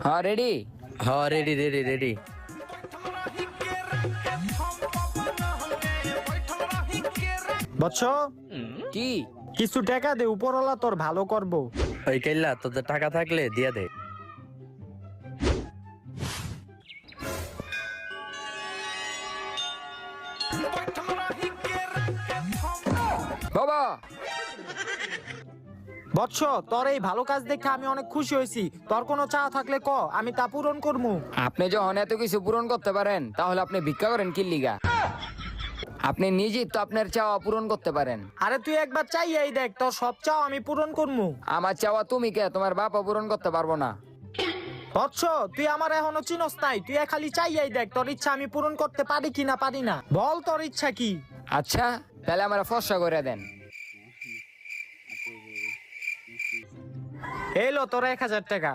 হ্যাঁ রেডি। হ্যাঁ ready ready ready. বৎস, কি? কিছু টাকা দে, উপরওয়ালা তোর ভালো করবো। ওই কেল্লা তোদের টাকা থাকলে দিয়া দে। বাবা বৎস, তোর এই ভালো কাজ দেখে আমি অনেক খুশি হয়েছি। তোর কোনো চাওয়া থাকলে ক, আমি তা পূরণ করবো। আপনি যখন এত কিছু পূরণ করতে পারেন তাহলে আপনি ভিক্ষা করেন কি লিগা? আপনি নিজেই তো আপনার চাওয়া পূরণ করতে পারেন। আরে তুই একবার চাইয়াই দেখ, তোর সব চাও আমি পূরণ করবো। আমার চাওয়া তুমি কে, তোমার বাবা পূরণ করতে পারবো না। বৎস, তুই আমার এখনো চিনস নাই, তুই খালি চাইয়াই দেখ তোর ইচ্ছা আমি পূরণ করতে পারি কি না পারি না। বল তোর ইচ্ছা কি? আচ্ছা তাহলে আমার ফর্সা করে দেন। এলো তোর 1000 টাকা।